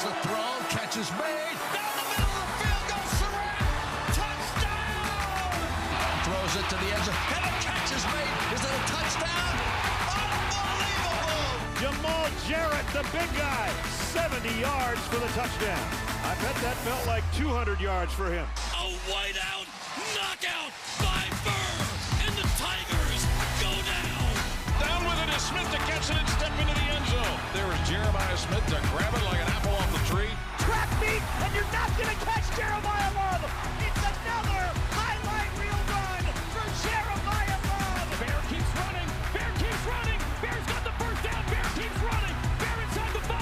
Here's the throw. Catch is made. Down the middle of the field goes Surratt. Touchdown! Throws it to the end zone. And the catch is made. Is it a touchdown? Unbelievable! Jamal Jarrett, the big guy, 70 yards for the touchdown. I bet that felt like 200 yards for him. A whiteout knockout by Burr, and the Tigers go down. Down with it is Smith to catch it and step into the end zone. There is Jeremiah Smith to grab it like an apple off the tree. Track meet, and you're not going to catch Jeremiah Love. It's another highlight reel run for Jeremiah Love. Bear keeps running. Bear keeps running. Bear's got the first down. Bear keeps running. Bear inside the 5.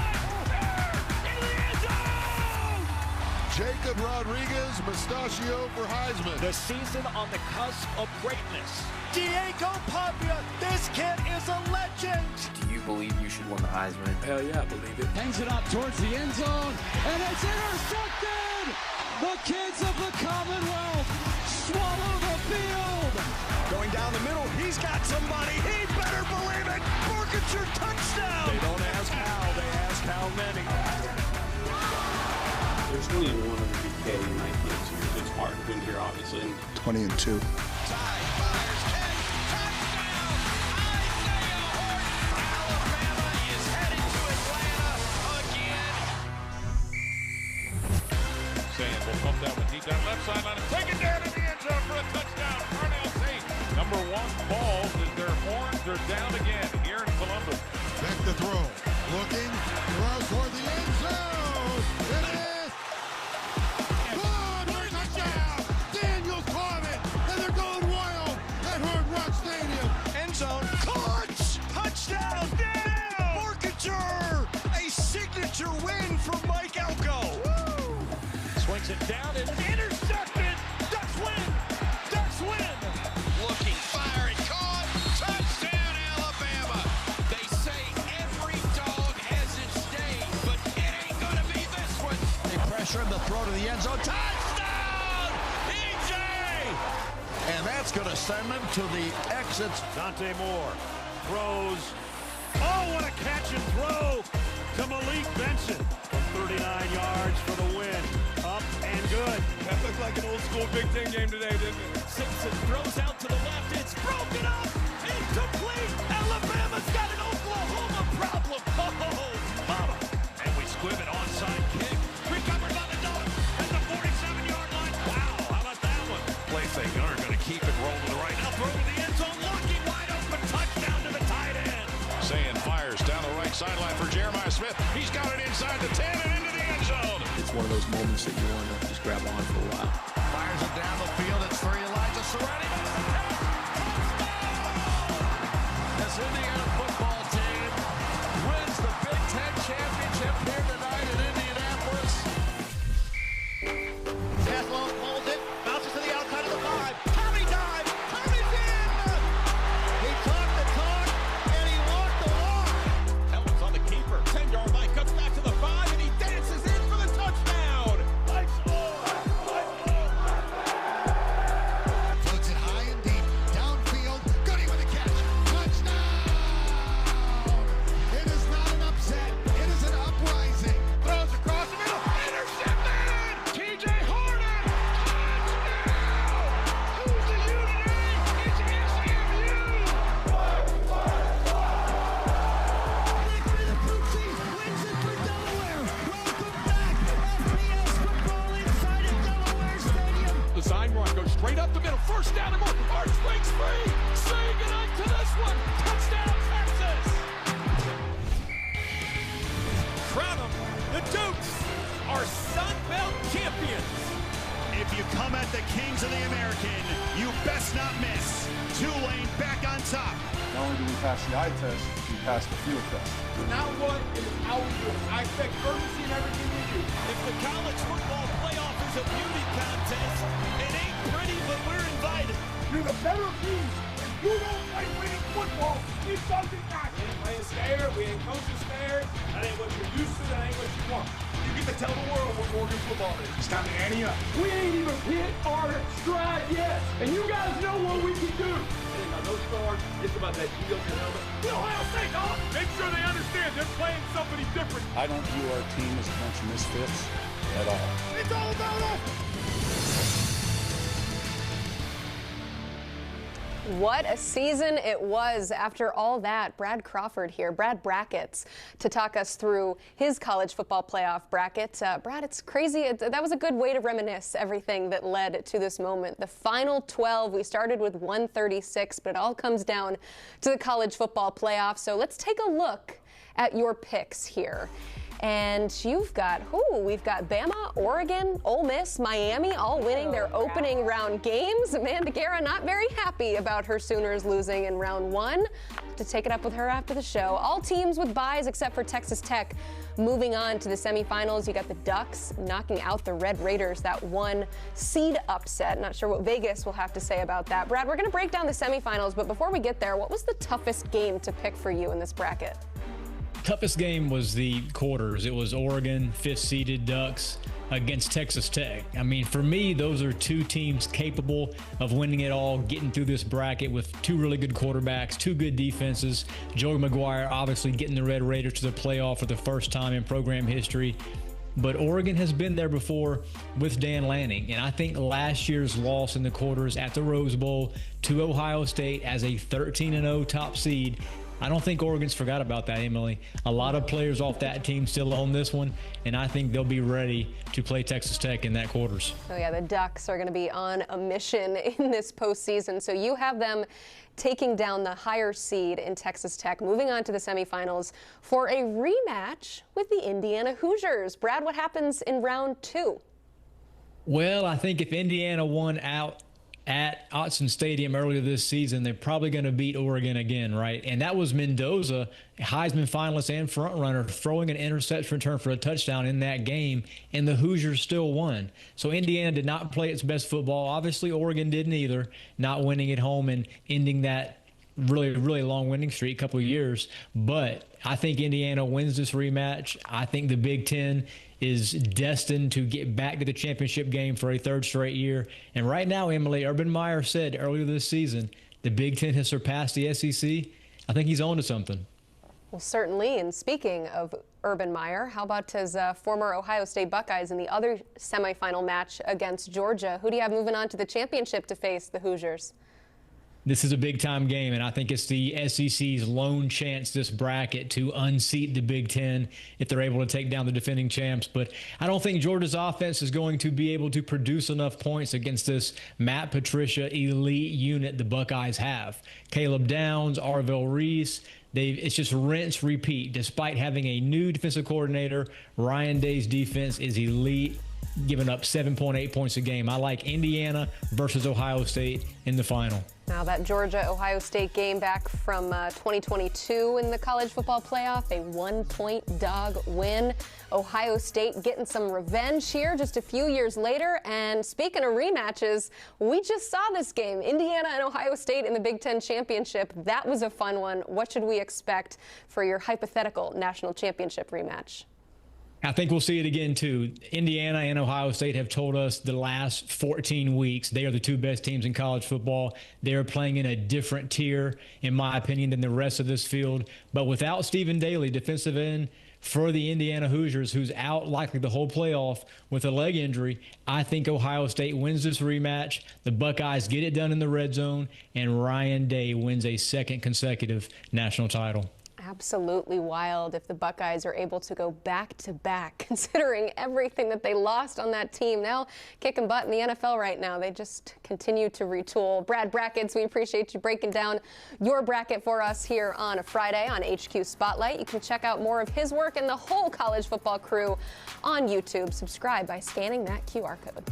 Bear into the end zone. Jacob Rodriguez, mustachio for Heisman. The season on the cusp of greatness. Diego Pavia, this kid is a legend. Do you believe you should win the Heisman? Hell yeah, I believe it. Hangs it up towards the end zone, and it's intercepted! The kids of the Commonwealth swallow the field! Going down the middle, he's got somebody. He better believe it. Forfeiture touchdown. They don't ask how, they ask how many. There's only one of the BK in 19 years. It's hard to win here, obviously. 20-2. Will come down the deep down left sideline and take it down in the end zone for a touchdown. Arnell Tate. Number 1 balls as their horns are down again here in Columbus. Back to throw. Looking. Throws toward the end zone. It is. Gone. Touchdown. Daniels caught it. And they're going wild at Hard Rock Stadium. End zone. Caught. Touchdown. Down. Forfeiture. A signature win for Mike Elko. Swings it down and intercepted. Ducks win. Ducks win. Looking, firing, caught. Touchdown, Alabama. They say every dog has its day, but it ain't gonna be this one. They pressure him to throw to the end zone. Touchdown! EJ! And that's gonna send them to the exits. Dante Moore throws. Oh, what a catch and throw to Malik Benson from 39 yards for the win. Up and good. That looked like an old school Big Ten game today, didn't it? Simpson throws out to the left. It's broken up. Incomplete. Alabama's got an Oklahoma problem. Oh, mama. And we squib it onside kick. Recovered by the Ducks at the 47-yard line. Wow, how about that one? Play fake. Gunner going to keep it rolling to the right. Now throw to the end zone. Looking wide open. Touchdown to the tight end. Saying fires down the right sideline for Jeremiah Smith. He's got it inside the 10 and into the end zone. It's one of those moments that you want to just grab on for a while. Fires it down the field. It's for Elijah Surratt. This Indiana football team wins the Big Ten championship here tonight in Indianapolis. Tesla holds it. Bounces to the outside of the 5. Tommy dive. Tommy's in. He talked the talk and he walked the walk. Helms on the keeper. 10-yard line. Cuts back to the 5 and he dances in for the touchdown. Floats it high and deep. Downfield. Goody with a catch. Touchdown. It is not an upset. It is an uprising. Throws across the middle. Intercepted. TJ Horner. Touchdown. Who's the unit? It's SMU. Victory the Poopsie wins it for Delaware. Welcome back, FBS football inside of Delaware Stadium. The sign run goes straight up the middle. First down and more. Arch breaks free. Saying goodnight to this one. Touchdown, Texas. Crown them. The Dukes are Sun Belt champions. If you come at the Kings of the American, you best not miss. Tulane back on top. Not only do we pass the eye test, we pass the field test. Now what is our doing? I expect urgency in everything we do. If the college football playoff is a beauty contest, it ain't pretty, but we're invited. You're the better team. If you don't play winning football, it doesn't matter. We ain't playing scared. We ain't coaching scared. That ain't what you're used to. That ain't what you want. You get to tell the world what Oregon football is. It's time to ante up. We ain't even hit our stride yet, and you guys know what we can do. Now, those are our It's about that G on your helmet. The Ohio State, dog! Make sure they understand they're playing somebody different. I don't view our team as a bunch of misfits at all. It's all about us! What a season it was. After all that, Brad Crawford here, Brad Brackets, to talk us through his college football playoff bracket. Brad, it's crazy. That was a good way to reminisce everything that led to this moment. The final 12, we started with 136, but it all comes down to the college football playoff. So let's take a look at your picks here. And we've got Bama, Oregon, Ole Miss, Miami, all winning their opening round games. Amanda Guerra not very happy about her Sooners losing in round one. To take it up with her after the show. All teams with byes except for Texas Tech moving on to the semifinals. You got the Ducks knocking out the Red Raiders, that one seed upset. Not sure what Vegas will have to say about that. Brad, we're going to break down the semifinals, but before we get there, what was the toughest game to pick for you in this bracket? Toughest game was the quarters. It was Oregon, 5th seeded Ducks against Texas Tech. I mean, for me, those are two teams capable of winning it all, getting through this bracket with two really good quarterbacks, two good defenses. Joey McGuire obviously getting the Red Raiders to the playoff for the first time in program history. But Oregon has been there before with Dan Lanning. And I think last year's loss in the quarters at the Rose Bowl to Ohio State as a 13-0 top seed, I don't think Oregon's forgot about that, Emily. A lot of players off that team still own this one, and I think they'll be ready to play Texas Tech in that quarters. Oh yeah, the Ducks are going to be on a mission in this postseason. So you have them taking down the higher seed in Texas Tech, moving on to the semifinals for a rematch with the Indiana Hoosiers. Brad, what happens in round two? Well, I think if Indiana won out at Autzen Stadium earlier this season, they're probably going to beat Oregon again, right? And that was Mendoza, Heisman finalist and frontrunner, throwing an interception return for a touchdown in that game, and the Hoosiers still won. So Indiana did not play its best football. Obviously, Oregon didn't either, not winning at home and ending that really, really long winning streak, a couple of years. But I think Indiana wins this rematch. I think the Big Ten is destined to get back to the championship game for a third straight year. And right now, Emily, Urban Meyer said earlier this season, the Big Ten has surpassed the SEC. I think he's on to something. Well, certainly. And speaking of Urban Meyer, how about his former Ohio State Buckeyes in the other semifinal match against Georgia? Who do you have moving on to the championship to face the Hoosiers? This is a big-time game, and I think it's the SEC's lone chance this bracket to unseat the Big Ten if they're able to take down the defending champs. But I don't think Georgia's offense is going to be able to produce enough points against this Matt Patricia elite unit the Buckeyes have. Caleb Downs, Arvell Reese, it's just rinse, repeat. Despite having a new defensive coordinator, Ryan Day's defense is elite, giving up 7.8 points a game. I like Indiana versus Ohio State in the final. Now that Georgia-Ohio State game back from 2022 in the college football playoff, a 1-point dog win. Ohio State getting some revenge here just a few years later. And speaking of rematches, we just saw this game, Indiana and Ohio State in the Big Ten championship. That was a fun one. What should we expect for your hypothetical national championship rematch? I think we'll see it again, too. Indiana and Ohio State have told us the last 14 weeks they are the two best teams in college football. They are playing in a different tier, in my opinion, than the rest of this field. But without Stephen Daly, defensive end for the Indiana Hoosiers, who's out likely the whole playoff with a leg injury, I think Ohio State wins this rematch. The Buckeyes get it done in the red zone, and Ryan Day wins a second consecutive national title. Absolutely wild if the Buckeyes are able to go back-to-back, considering everything that they lost on that team. Now kicking butt in the NFL right now. They just continue to retool. Brad Brackets, we appreciate you breaking down your bracket for us here on a Friday on HQ Spotlight. You can check out more of his work and the whole college football crew on YouTube. Subscribe by scanning that QR code.